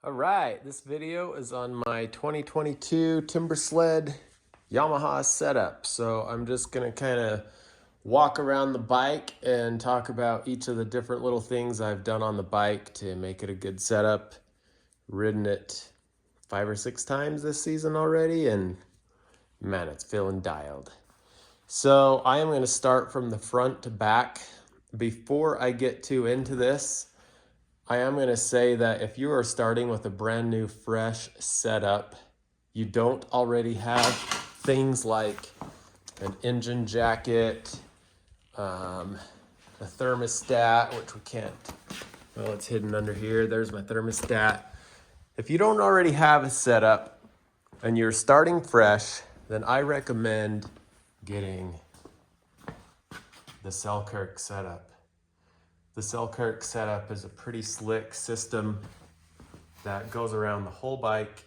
All right, this video is on my 2022 Timbersled Yamaha setup. So I'm just gonna kind of walk around the bike and talk about each of the different little things I've done on the bike to make it a good setup. Ridden it 5 or 6 times this season already, and man, it's feeling dialed. So I am gonna start from the front to back. Before I get too into this, I am going to say that if you are starting with a brand new fresh setup, you don't already have things like an engine jacket, a thermostat, which we can't, well, it's hidden under here. There's my thermostat. If you don't already have a setup and you're starting fresh, then I recommend getting the Selkirk setup. The Selkirk setup is a pretty slick system that goes around the whole bike.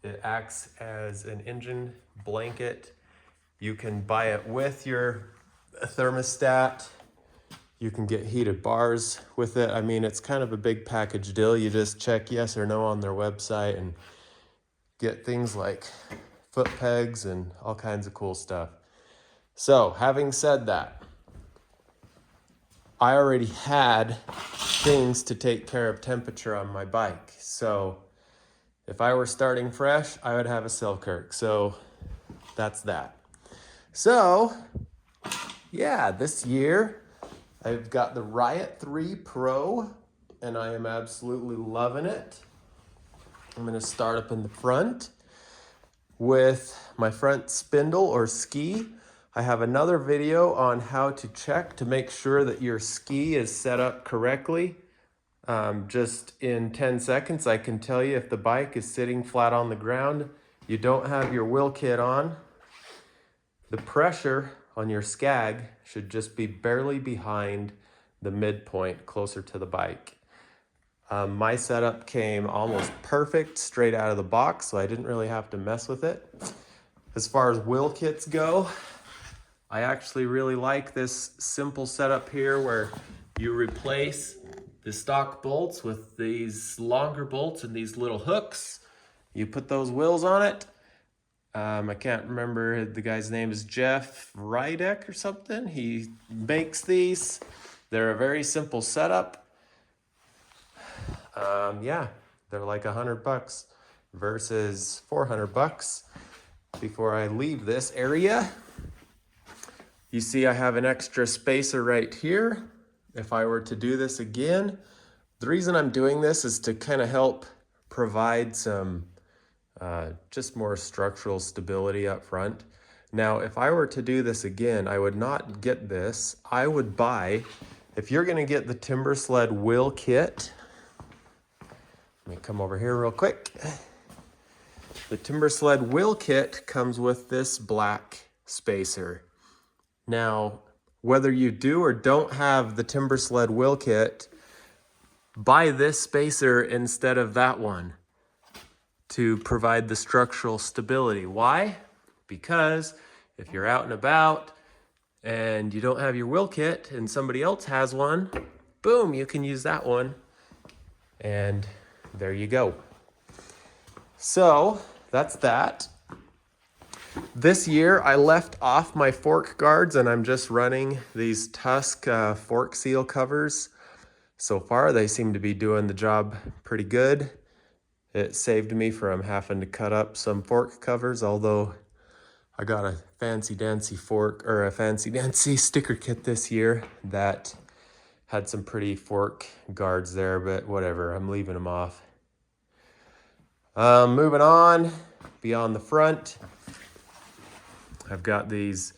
It acts as an engine blanket. You can buy it with your thermostat. You can get heated bars with it. I mean, it's kind of a big package deal. You just check yes or no on their website and get things like foot pegs and all kinds of cool stuff. So, having said that, I already had things to take care of temperature on my bike. So if I were starting fresh, I would have a Selkirk. So that's that. So yeah, this year I've got the Riot3 Pro and I am absolutely loving it. I'm gonna start up in the front with my front spindle or ski. I have another video on how to check to make sure that your ski is set up correctly. Just in 10 seconds, I can tell you if the bike is sitting flat on the ground, you don't have your wheel kit on. The pressure on your skag should just be barely behind the midpoint, closer to the bike. My setup came almost perfect straight out of the box, so I didn't really have to mess with it. As far as wheel kits go, I actually really like this simple setup here where you replace the stock bolts with these longer bolts and these little hooks. You put those wheels on it. I can't remember, the guy's name is Jeff Rydek or something. He makes these. They're a very simple setup. Yeah, they're like $100 versus $400 before I leave this area. You see I have an extra spacer right here. If I were to do this again, the reason I'm doing this is to kind of help provide some just more structural stability up front. Now, if I were to do this again, I would not get this. I would buy, if you're gonna get the Timbersled wheel kit, let me come over here real quick. The Timbersled wheel kit comes with this black spacer. Now, whether you do or don't have the Timbersled wheel kit, buy this spacer instead of that one to provide the structural stability. Why? Because if you're out and about and you don't have your wheel kit and somebody else has one, boom, you can use that one. And there you go. So that's that. This year, I left off my fork guards and I'm just running these Tusk fork seal covers. So far, they seem to be doing the job pretty good. It saved me from having to cut up some fork covers, although I got a fancy dancy fork or a fancy dancy sticker kit this year that had some pretty fork guards there, but whatever, I'm leaving them off. Moving on, beyond the front. I've got these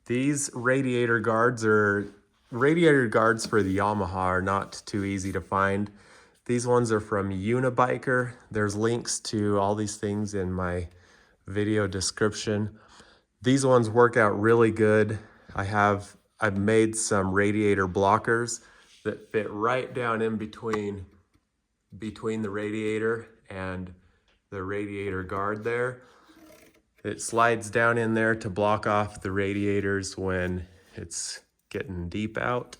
radiator guards, or radiator guards for the Yamaha are not too easy to find. These ones are from Unibiker. There's links to all these things in my video description. These ones work out really good. I've made some radiator blockers that fit right down in between the radiator and the radiator guard there. It slides down in there to block off the radiators when it's getting deep out.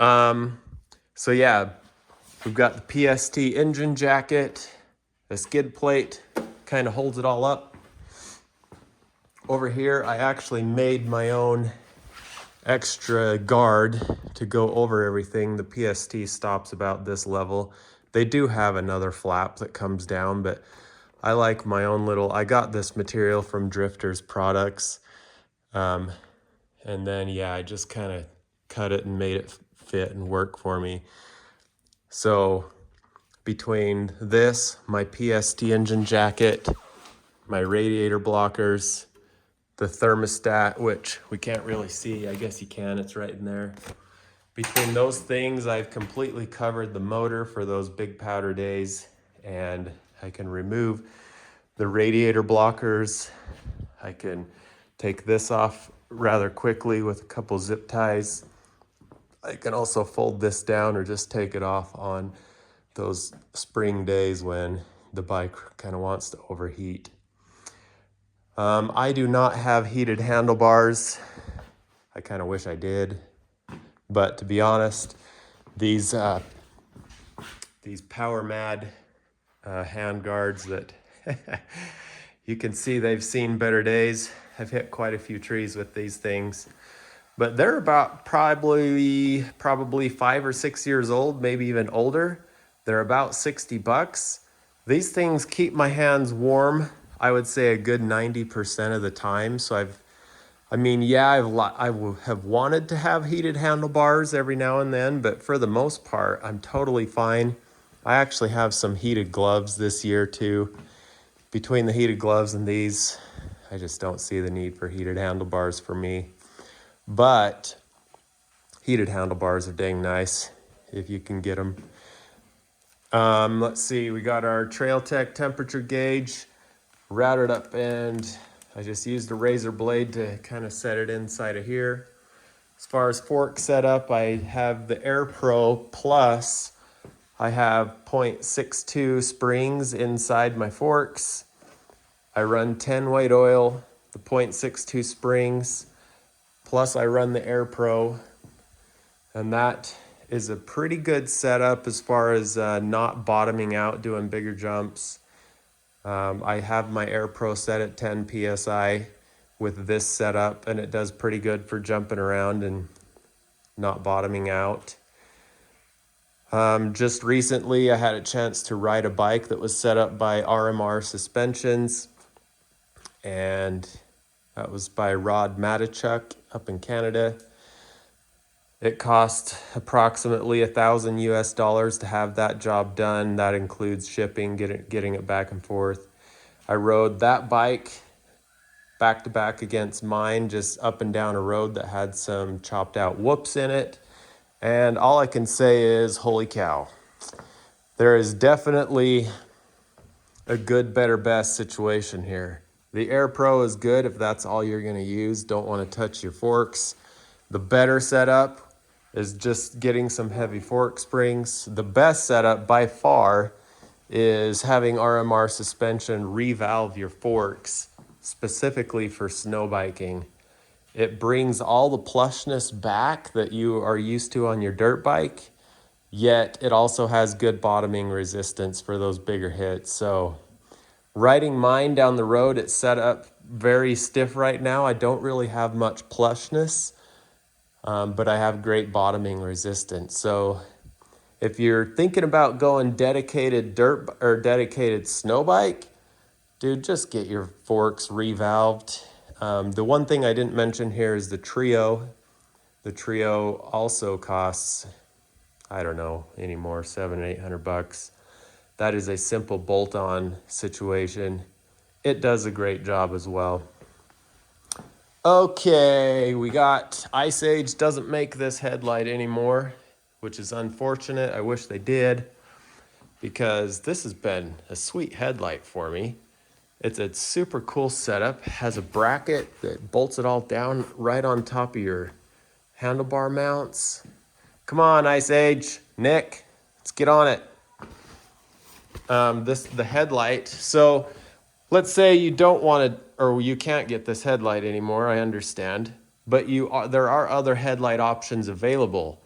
So yeah, We've got the PST engine jacket. The skid plate kind of holds it all up. Over here, I actually made my own extra guard to go over everything. The PST stops about this level. They do have another flap that comes down, but I like my own little, I got this material from Drifter's Products. And then, yeah, I just kind of cut it and made it fit and work for me. So between this, my PST engine jacket, my radiator blockers, the thermostat, which we can't really see, I guess you can, it's right in there. Between those things, I've completely covered the motor for those big powder days, and I can remove the radiator blockers. I can take this off rather quickly with a couple zip ties. I can also fold this down or just take it off on those spring days when the bike kind of wants to overheat. I do not have heated handlebars. I kind of wish I did, but to be honest, these Power Mad hand guards that you can see they've seen better days. I've hit quite a few trees with these things, but they're about probably 5 or 6 years old, maybe even older. They're about $60. These things keep my hands warm, I would say a good 90% of the time. So I have wanted to have heated handlebars every now and then, but for the most part, I'm totally fine. I actually have some heated gloves this year too. Between the heated gloves and these, I just don't see the need for heated handlebars for me. But heated handlebars are dang nice if you can get them. Let's see, we got our Trail Tech temperature gauge routed up, and I just used a razor blade to kind of set it inside of here. As far as fork setup, I have the Air Pro Plus. I have 0.62 springs inside my forks. I run 10 weight oil, the 0.62 springs, plus I run the Air Pro, and that is a pretty good setup as far as not bottoming out doing bigger jumps. I have my Air Pro set at 10 PSI with this setup, and it does pretty good for jumping around and not bottoming out. Just recently, I had a chance to ride a bike that was set up by RMR Suspensions, and that was by Rod Matichuk up in Canada. It cost approximately $1,000 US to have that job done. That includes shipping, getting it back and forth. I rode that bike back to back against mine, just up and down a road that had some chopped out whoops in it. And all I can say is, holy cow. There is definitely a good, better, best situation here. The Air Pro is good if that's all you're gonna use. Don't wanna touch your forks. The better setup is just getting some heavy fork springs. The best setup by far is having RMR suspension revalve your forks specifically for snow biking. It brings all the plushness back that you are used to on your dirt bike, yet it also has good bottoming resistance for those bigger hits. So riding mine down the road, it's set up very stiff right now. I don't really have much plushness, but I have great bottoming resistance. So if you're thinking about going dedicated dirt or dedicated snow bike, dude, just get your forks revalved. The one thing I didn't mention here is the Trio. The Trio also costs, I don't know anymore, $700 or $800. That is a simple bolt-on situation. It does a great job as well. Okay, we got Ice Age doesn't make this headlight anymore, which is unfortunate. I wish they did, because this has been a sweet headlight for me. It's a super cool setup, has a bracket that bolts it all down right on top of your handlebar mounts. Come on, Ice Age, Nick, let's get on it. The headlight. So let's say you don't want to, or you can't get this headlight anymore, I understand, but there are other headlight options available.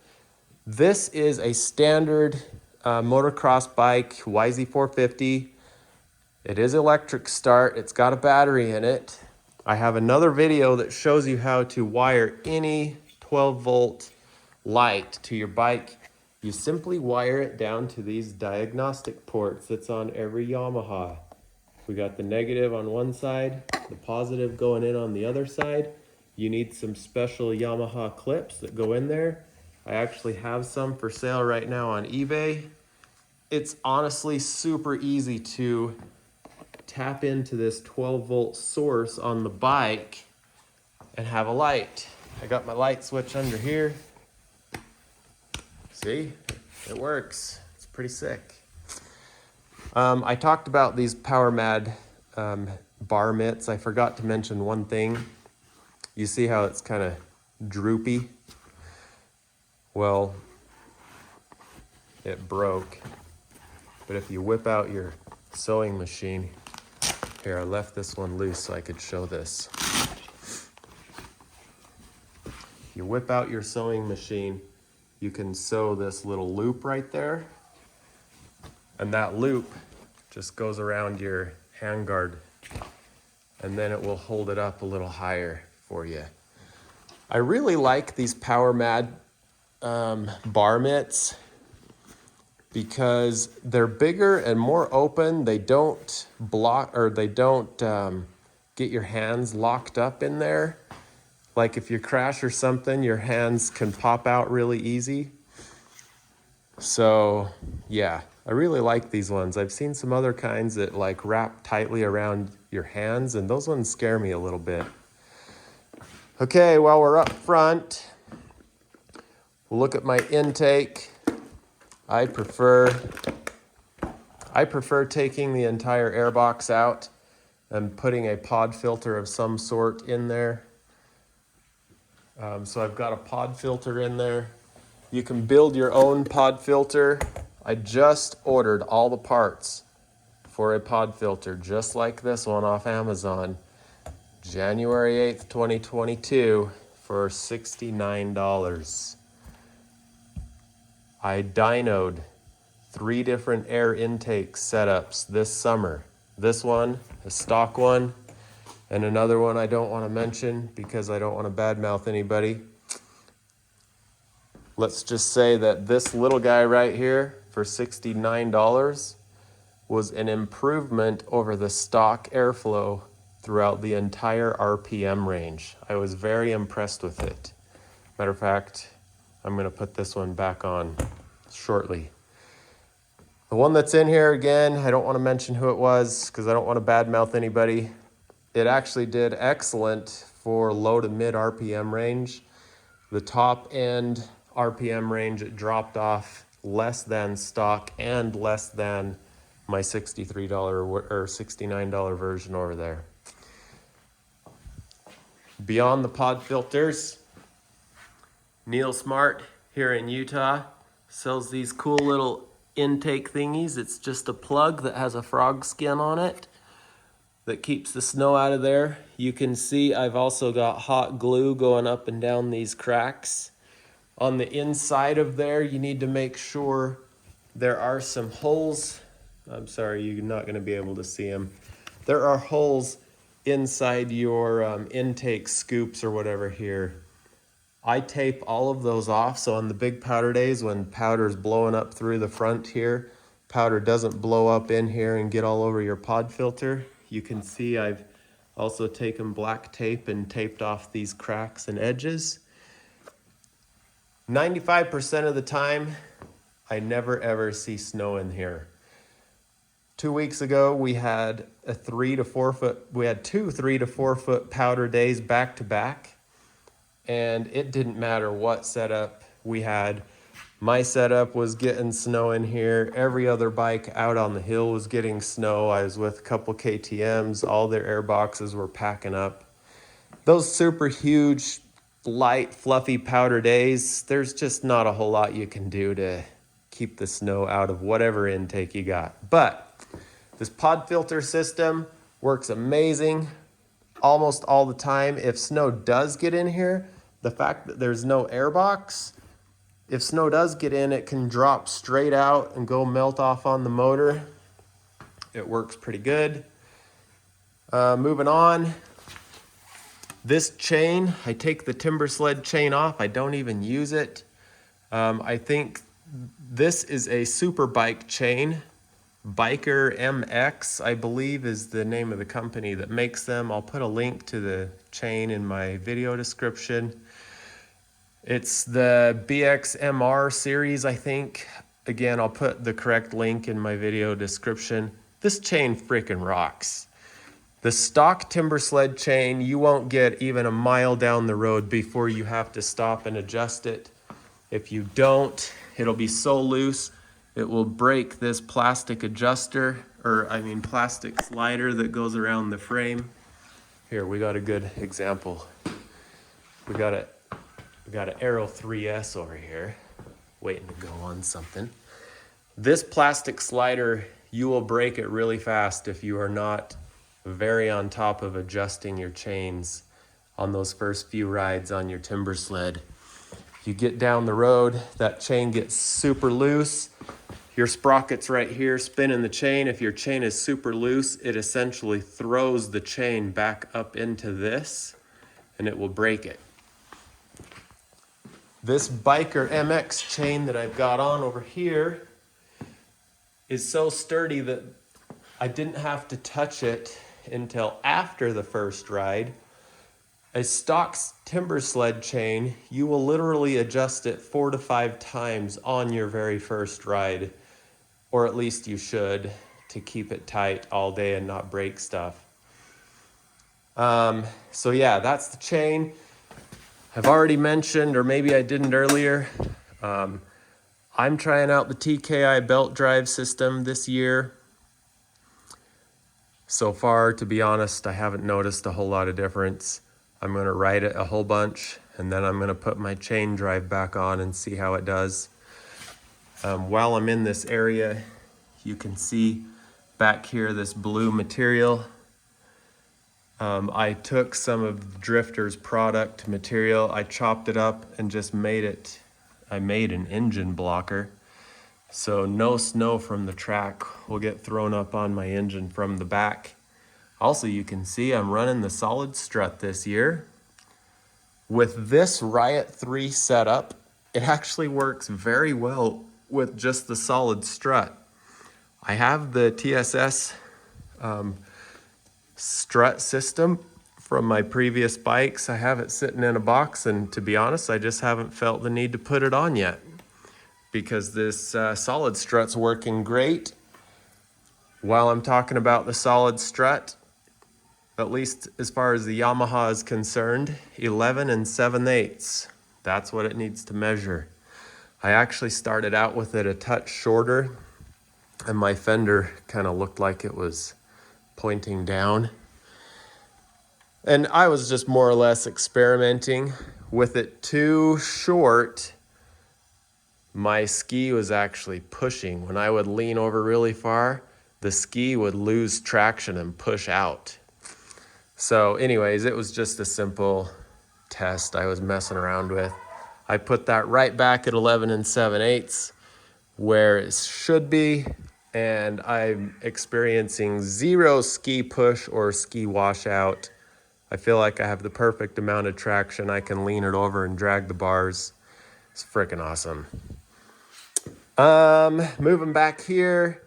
This is a standard motocross bike, YZ450. It is electric start. It's got a battery in it. I have another video that shows you how to wire any 12-volt light to your bike. You simply wire it down to these diagnostic ports that's on every Yamaha. We got the negative on one side, the positive going in on the other side. You need some special Yamaha clips that go in there. I actually have some for sale right now on eBay. It's honestly super easy to tap into this 12-volt source on the bike and have a light. I got my light switch under here. See, it works. It's pretty sick. I talked about these PowerMad bar mitts. I forgot to mention one thing. You see how it's kind of droopy? Well, it broke. But if you whip out your sewing machine, here, I left this one loose so I could show this. You whip out your sewing machine, you can sew this little loop right there. And that loop just goes around your handguard. And then it will hold it up a little higher for you. I really like these PowerMad bar mitts because they're bigger and more open. They don't block, or they don't get your hands locked up in there. Like if you crash or something, your hands can pop out really easy. So yeah, I really like these ones. I've seen some other kinds that like wrap tightly around your hands, and those ones scare me a little bit. Okay, while we're up front, we'll look at my intake. I prefer taking the entire air box out and putting a pod filter of some sort in there. So I've got a pod filter in there. You can build your own pod filter. I just ordered all the parts for a pod filter, just like this one off Amazon, January 8th, 2022, for $69. I dynoed 3 different air intake setups this summer. This one, a stock one, and another one I don't want to mention because I don't want to badmouth anybody. Let's just say that this little guy right here for $69 was an improvement over the stock airflow throughout the entire RPM range. I was very impressed with it. Matter of fact, I'm gonna put this one back on shortly. The one that's in here, again, I don't want to mention who it was because I don't want to badmouth anybody. It actually did excellent for low to mid RPM range. The top end RPM range, it dropped off less than stock and less than my $63 or $69 version over there. Beyond the pod filters, Neil Smart here in Utah sells these cool little intake thingies. It's just a plug that has a frog skin on it that keeps the snow out of there. You can see I've also got hot glue going up and down these cracks. On the inside of there, you need to make sure there are some holes. I'm sorry, you're not going to be able to see them. There are holes inside your intake scoops or whatever here. I tape all of those off, so on the big powder days when powder's blowing up through the front here, powder doesn't blow up in here and get all over your pod filter. You can see I've also taken black tape and taped off these cracks and edges. 95% of the time, I never ever see snow in here. 2 weeks ago, we had two 3 to 4 foot powder days back to back. And it didn't matter what setup we had. My setup was getting snow in here. Every other bike out on the hill was getting snow. I was with a couple KTMs. All their air boxes were packing up. Those super huge, light, fluffy powder days, there's just not a whole lot you can do to keep the snow out of whatever intake you got. But this pod filter system works amazing almost all the time. If snow does get in here, the fact that there's no air box if snow does get in, it can drop straight out and go melt off on the motor. It works pretty good. Moving on. This chain, I take the Timbersled chain off. I don't even use it. I think this is a super bike chain. Biker MX, I believe, is the name of the company that makes them. I'll put a link to the chain in my video description. It's the BXMR series, I think. Again, I'll put the correct link in my video description. This chain freaking rocks. The stock Timbersled chain, you won't get even a mile down the road before you have to stop and adjust it. If you don't, it'll be so loose, it will break this plastic adjuster, plastic slider that goes around the frame. Here, we got a good example. We got an Aero 3S over here, waiting to go on something. This plastic slider, you will break it really fast if you are not very on top of adjusting your chains on those first few rides on your Timbersled. You get down the road, that chain gets super loose. Your sprocket's right here spinning the chain. If your chain is super loose, it essentially throws the chain back up into this and it will break it. This Biker MX chain that I've got on over here is so sturdy that I didn't have to touch it until after the first ride. A stock Timbersled chain, you will literally adjust it 4 to 5 times on your very first ride, or at least you should, to keep it tight all day and not break stuff. So yeah, that's the chain. I've already mentioned, or maybe I didn't earlier, I'm trying out the TKI belt drive system this year. So far, to be honest, I haven't noticed a whole lot of difference. I'm going to ride it a whole bunch, and then I'm going to put my chain drive back on and see how it does. While I'm in this area, you can see back here this blue material. I took some of Drifter's product material, I chopped it up and just I made an engine blocker. So no snow from the track will get thrown up on my engine from the back. Also, you can see I'm running the solid strut this year. With this Riot3 setup, it actually works very well with just the solid strut. I have the TSS strut system from my previous bikes. I have it sitting in a box, and to be honest, I just haven't felt the need to put it on yet, because this solid strut's working great. While I'm talking about the solid strut, at least as far as the Yamaha is concerned, 11 7/8. That's what it needs to measure. I actually started out with it a touch shorter, and my fender kind of looked like it was pointing down. And I was just more or less experimenting with it too short. My ski was actually pushing. When I would lean over really far, the ski would lose traction and push out. So anyways, it was just a simple test I was messing around with. I put that right back at 11 7/8 where it should be, and I'm experiencing zero ski push or ski washout. I feel like I have the perfect amount of traction. I can lean it over and drag the bars. It's freaking awesome. Moving back here,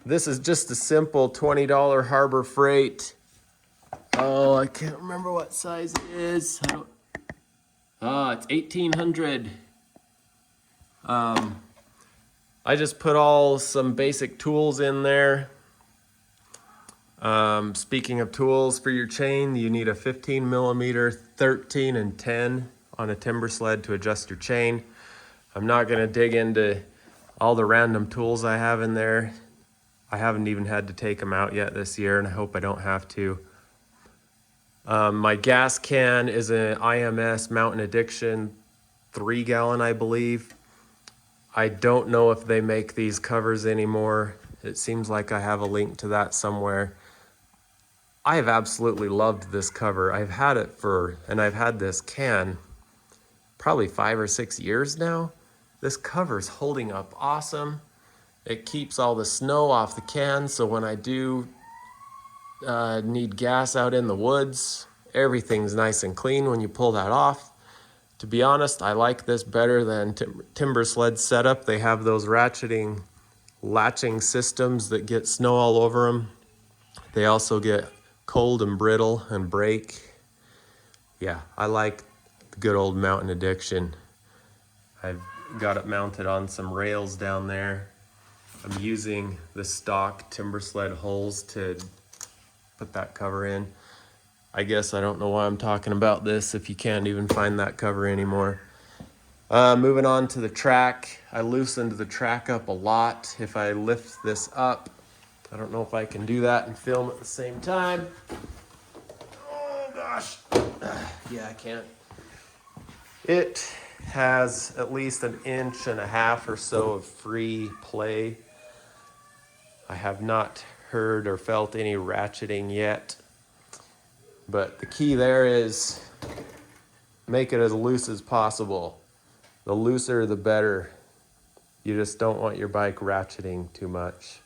this is just a simple $20 Harbor Freight. Oh, I can't remember what size it is. It's 1800. I just put some basic tools in there. Speaking of tools for your chain, you need a 15 millimeter, 13 and 10 on a Timbersled to adjust your chain. I'm not going to dig into all the random tools I have in there. I haven't even had to take them out yet this year, and I hope I don't have to. My gas can is an IMS Mountain Addiction 3-gallon, I believe. I don't know if they make these covers anymore. It seems like I have a link to that somewhere. I have absolutely loved this cover. I've had this can probably 5 or 6 years now. This cover's holding up awesome. It keeps all the snow off the can, so when I do need gas out in the woods, everything's nice and clean when you pull that off. To be honest, I like this better than Timbersled setup. They have those latching systems that get snow all over them. They also get cold and brittle and break. Yeah, I like the good old Mountain Addiction. I've got it mounted on some rails down there. I'm using the stock Timbersled holes to put that cover in. I guess I don't know why I'm talking about this if you can't even find that cover anymore. Moving on to the track. I loosened the track up a lot. If I lift this up, I don't know if I can do that and film at the same time. Oh gosh. Yeah, I can't. It has at least 1.5 inches or so of free play. I have not heard or felt any ratcheting yet, but the key there is make it as loose as possible. The looser, the better. You just don't want your bike ratcheting too much.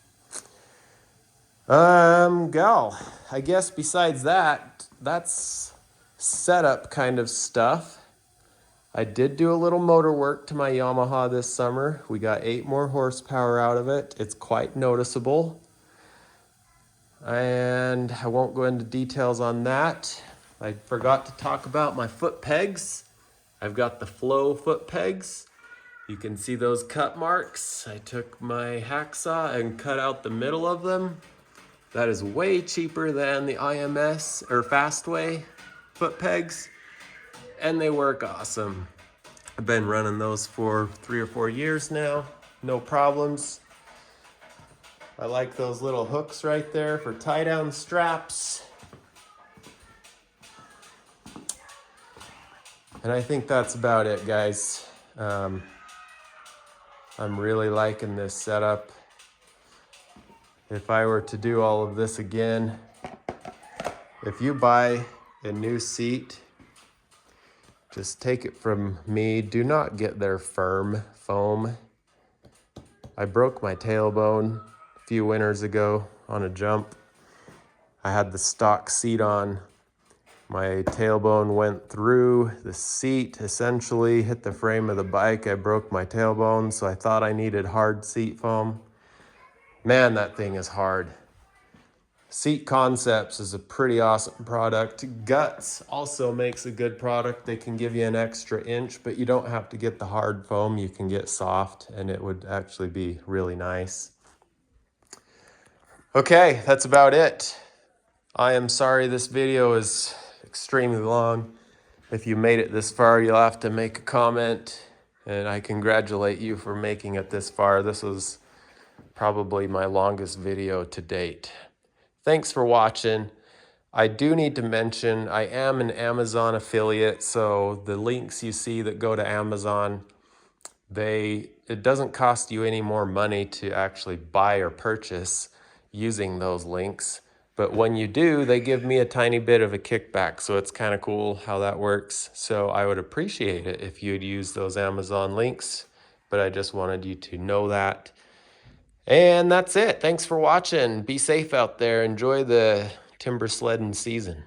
I guess besides that, that's setup kind of stuff. I did do a little motor work to my Yamaha this summer. We got 8 more horsepower out of it. It's quite noticeable. And I won't go into details on that. I forgot to talk about my foot pegs. I've got the Flow foot pegs. You can see those cut marks. I took my hacksaw and cut out the middle of them. That is way cheaper than the IMS or Fastway foot pegs. And they work awesome. I've been running those for 3 or 4 years now, no problems. I like those little hooks right there for tie down straps. And I think that's about it, guys. I'm really liking this setup. If I were to do all of this again, if you buy a new seat, just take it from me, do not get their firm foam. I broke my tailbone a few winters ago on a jump. I had the stock seat on. My tailbone went through the seat, essentially hit the frame of the bike. I broke my tailbone, so I thought I needed hard seat foam. Man, that thing is hard. Seat Concepts is a pretty awesome product. Guts also makes a good product. They can give you an extra inch, but you don't have to get the hard foam. You can get soft, and it would actually be really nice. Okay, that's about it. I am sorry this video is extremely long. If you made it this far, you'll have to make a comment, and I congratulate you for making it this far. This was probably my longest video to date. Thanks for watching. I do need to mention I am an Amazon affiliate, so the links you see that go to Amazon, it doesn't cost you any more money to actually buy or purchase using those links. But when you do, they give me a tiny bit of a kickback, so it's kind of cool how that works. So I would appreciate it if you'd use those Amazon links, but I just wanted you to know that. And that's it. Thanks for watching. Be safe out there. Enjoy the timber sledding season.